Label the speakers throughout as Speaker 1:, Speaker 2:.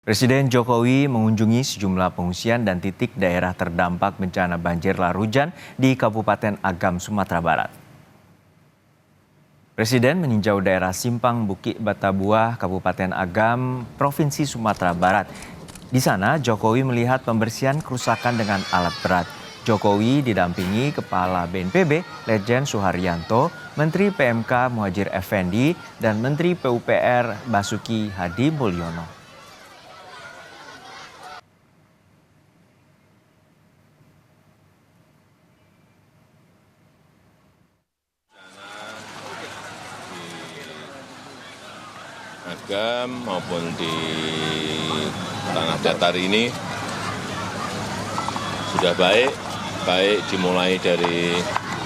Speaker 1: Presiden Jokowi mengunjungi sejumlah pengungsian dan titik daerah terdampak bencana banjir lahar hujan di Kabupaten Agam, Sumatera Barat. Presiden meninjau daerah Simpang Bukit Batabuah, Kabupaten Agam, Provinsi Sumatera Barat. Di sana, Jokowi melihat pembersihan kerusakan dengan alat berat. Jokowi didampingi Kepala BNPB, Letjen Suharyanto, Menteri PMK Muhadjir Effendi, dan Menteri PUPR Basuki Hadi Mulyono.
Speaker 2: Agam maupun di tanah datar ini sudah baik dimulai dari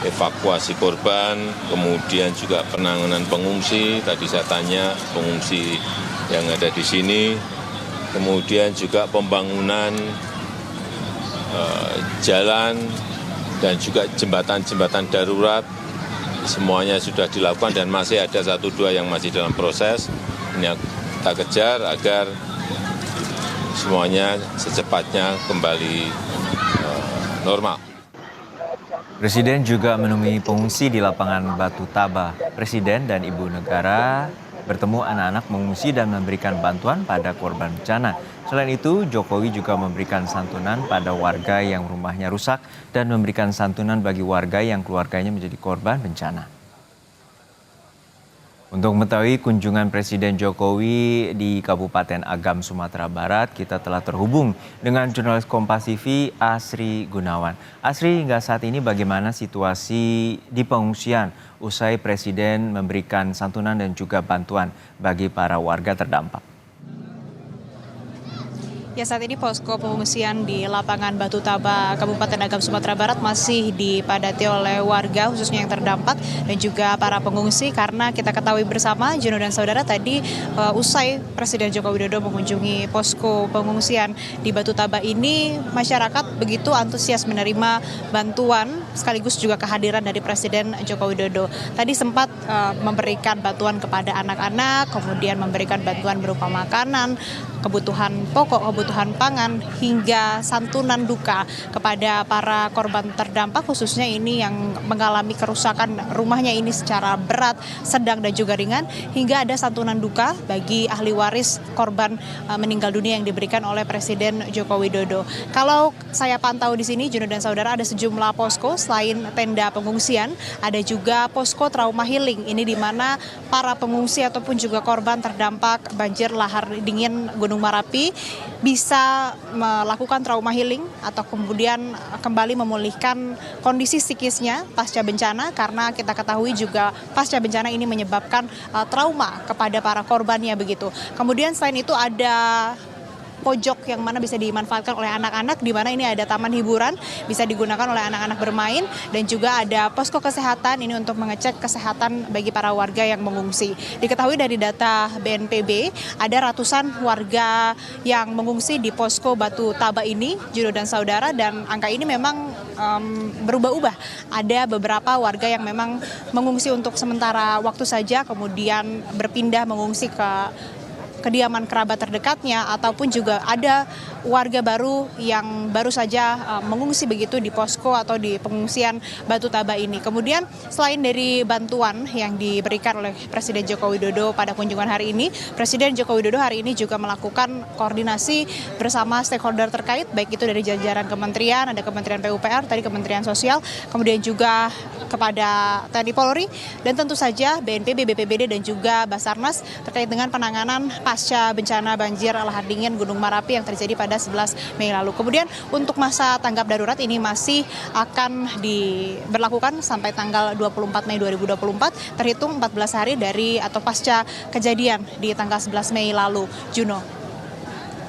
Speaker 2: evakuasi korban, kemudian juga penanganan pengungsi. Tadi saya tanya pengungsi yang ada di sini, kemudian juga pembangunan jalan dan juga jembatan-jembatan darurat. Semuanya sudah dilakukan dan masih ada 1-2 yang masih dalam proses. Ini kita kejar agar semuanya secepatnya kembali normal.
Speaker 1: Presiden juga menemui pengungsi di lapangan Batu Taba. Presiden dan Ibu Negara bertemu anak-anak mengungsi dan memberikan bantuan pada korban bencana. Selain itu, Jokowi juga memberikan santunan pada warga yang rumahnya rusak dan memberikan santunan bagi warga yang keluarganya menjadi korban bencana. Untuk mengetahui kunjungan Presiden Jokowi di Kabupaten Agam, Sumatera Barat, kita telah terhubung dengan jurnalis Kompas TV Asri Gunawan. Asri, hingga saat ini bagaimana situasi di pengungsian usai Presiden memberikan santunan dan juga bantuan bagi para warga terdampak?
Speaker 3: Ya, saat ini posko pengungsian di lapangan Batu Taba, Kabupaten Agam, Sumatera Barat masih dipadati oleh warga khususnya yang terdampak dan juga para pengungsi karena kita ketahui bersama, Juno dan saudara, tadi usai Presiden Joko Widodo mengunjungi posko pengungsian di Batu Taba ini, masyarakat begitu antusias menerima bantuan sekaligus juga kehadiran dari Presiden Joko Widodo. Tadi sempat memberikan bantuan kepada anak-anak, kemudian memberikan bantuan berupa makanan, kebutuhan pokok, kebutuhan pangan, hingga santunan duka kepada para korban terdampak, khususnya ini yang mengalami kerusakan rumahnya ini secara berat, sedang dan juga ringan, hingga ada santunan duka bagi ahli waris korban meninggal dunia yang diberikan oleh Presiden Joko Widodo. Kalau saya pantau di sini, Juno dan saudara, ada sejumlah posko selain tenda pengungsian, ada juga posko trauma healing. Ini di mana para pengungsi ataupun juga korban terdampak banjir lahar dingin Gunung Merapi bisa melakukan trauma healing atau kemudian kembali memulihkan kondisi psikisnya pasca bencana, karena kita ketahui juga pasca bencana ini menyebabkan trauma kepada para korbannya begitu. Kemudian selain itu ada pojok yang mana bisa dimanfaatkan oleh anak-anak, di mana ini ada taman hiburan bisa digunakan oleh anak-anak bermain, dan juga ada posko kesehatan ini untuk mengecek kesehatan bagi para warga yang mengungsi. Diketahui dari data BNPB ada ratusan warga yang mengungsi di posko Batu Taba ini, Juno dan saudara, dan angka ini memang berubah-ubah. Ada beberapa warga yang memang mengungsi untuk sementara waktu saja, kemudian berpindah mengungsi ke kediaman kerabat terdekatnya, ataupun juga ada warga baru yang baru saja mengungsi begitu di posko atau di pengungsian Batu Taba ini. Kemudian selain dari bantuan yang diberikan oleh Presiden Joko Widodo pada kunjungan hari ini, Presiden Joko Widodo hari ini juga melakukan koordinasi bersama stakeholder terkait, baik itu dari jajaran kementerian, ada Kementerian PUPR, tadi Kementerian Sosial, kemudian juga kepada TNI Polri, dan tentu saja BNPB, BPBD, dan juga Basarnas terkait dengan penanganan pasca bencana banjir lahar dingin Gunung Merapi yang terjadi pada 11 Mei lalu. Kemudian untuk masa tanggap darurat ini masih akan diberlakukan sampai tanggal 24 Mei 2024, terhitung 14 hari dari atau pasca kejadian di tanggal 11 Mei lalu. Juno.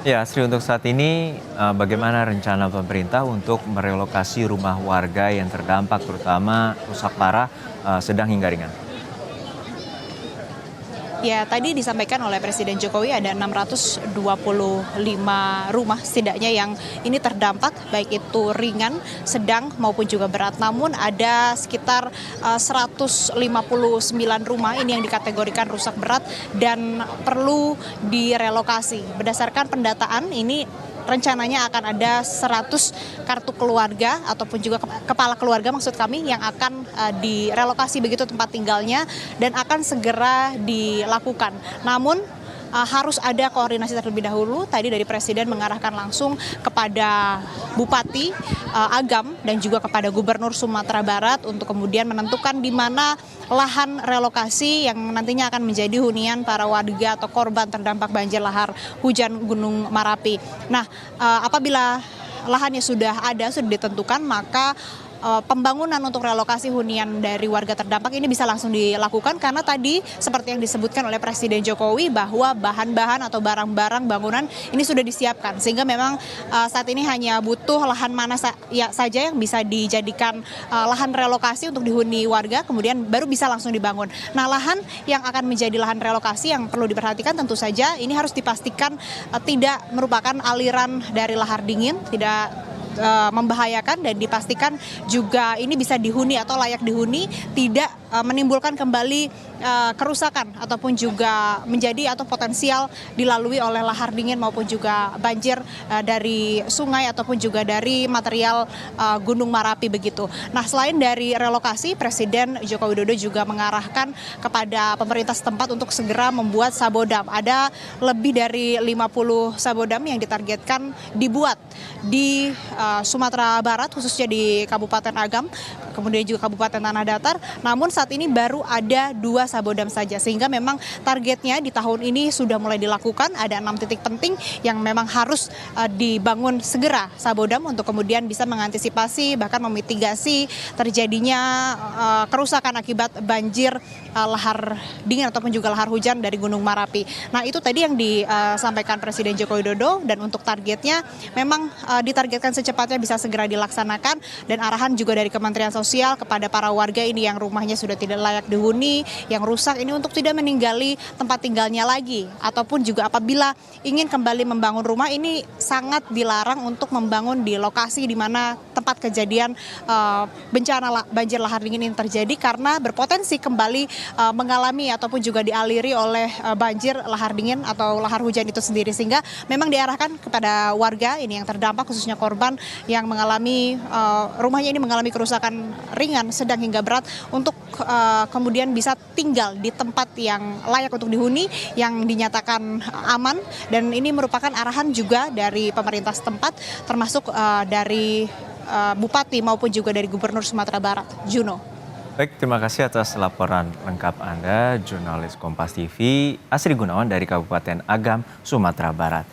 Speaker 1: Ya, Sri, untuk saat ini bagaimana rencana pemerintah untuk merelokasi rumah warga yang terdampak, terutama rusak parah, sedang hingga ringan?
Speaker 3: Ya, tadi disampaikan oleh Presiden Jokowi ada 625 rumah setidaknya yang ini terdampak, baik itu ringan, sedang maupun juga berat. Namun ada sekitar 159 rumah ini yang dikategorikan rusak berat dan perlu direlokasi. Berdasarkan pendataan ini rencananya akan ada 100 kartu keluarga ataupun juga kepala keluarga maksud kami yang akan direlokasi begitu tempat tinggalnya dan akan segera dilakukan. Namun harus ada koordinasi terlebih dahulu. Tadi dari Presiden mengarahkan langsung kepada Bupati Agam dan juga kepada Gubernur Sumatera Barat untuk kemudian menentukan di mana lahan relokasi yang nantinya akan menjadi hunian para warga atau korban terdampak banjir lahar hujan Gunung Merapi. Nah, apabila lahannya sudah ada, sudah ditentukan, maka pembangunan untuk relokasi hunian dari warga terdampak ini bisa langsung dilakukan karena tadi seperti yang disebutkan oleh Presiden Jokowi bahwa bahan-bahan atau barang-barang bangunan ini sudah disiapkan sehingga memang saat ini hanya butuh lahan mana saja yang bisa dijadikan lahan relokasi untuk dihuni warga kemudian baru bisa langsung dibangun. Nah, lahan yang akan menjadi lahan relokasi yang perlu diperhatikan tentu saja ini harus dipastikan tidak merupakan aliran dari lahar dingin, tidak membahayakan dan dipastikan juga ini bisa dihuni atau layak dihuni, tidak menimbulkan kembali kerusakan ataupun juga menjadi atau potensial dilalui oleh lahar dingin maupun juga banjir dari sungai ataupun juga dari material Gunung Merapi begitu. Nah, selain dari relokasi, Presiden Joko Widodo juga mengarahkan kepada pemerintah setempat untuk segera membuat sabodam. Ada lebih dari 50 sabodam yang ditargetkan dibuat di Sumatera Barat, khususnya di Kabupaten Agam, kemudian juga Kabupaten Tanah Datar. Namun saat ini baru ada 2 sabodam saja, sehingga memang targetnya di tahun ini sudah mulai dilakukan. Ada 6 titik penting yang memang harus dibangun segera sabodam untuk kemudian bisa mengantisipasi bahkan memitigasi terjadinya kerusakan akibat banjir lahar dingin ataupun juga lahar hujan dari Gunung Merapi. Nah, itu tadi yang disampaikan Presiden Joko Widodo dan untuk targetnya memang ditargetkan secepatnya bisa segera dilaksanakan dan arahan juga dari Kementerian Sosial kepada para warga ini yang rumahnya sudah tidak layak dihuni, yang rusak ini untuk tidak meninggali tempat tinggalnya lagi ataupun juga apabila ingin kembali membangun rumah ini sangat dilarang untuk membangun di lokasi di mana tempat kejadian bencana banjir lahar dingin ini terjadi karena berpotensi kembali mengalami ataupun juga dialiri oleh banjir lahar dingin atau lahar hujan itu sendiri sehingga memang diarahkan kepada warga ini yang terdampak khususnya korban yang mengalami rumahnya ini mengalami kerusakan ringan, sedang hingga berat untuk kemudian bisa tinggal di tempat yang layak untuk dihuni yang dinyatakan aman dan ini merupakan arahan juga dari pemerintah setempat termasuk dari Bupati maupun juga dari Gubernur Sumatera Barat. Juno.
Speaker 1: Baik, terima kasih atas laporan lengkap Anda, jurnalis Kompas TV, Asri Gunawan dari Kabupaten Agam, Sumatera Barat.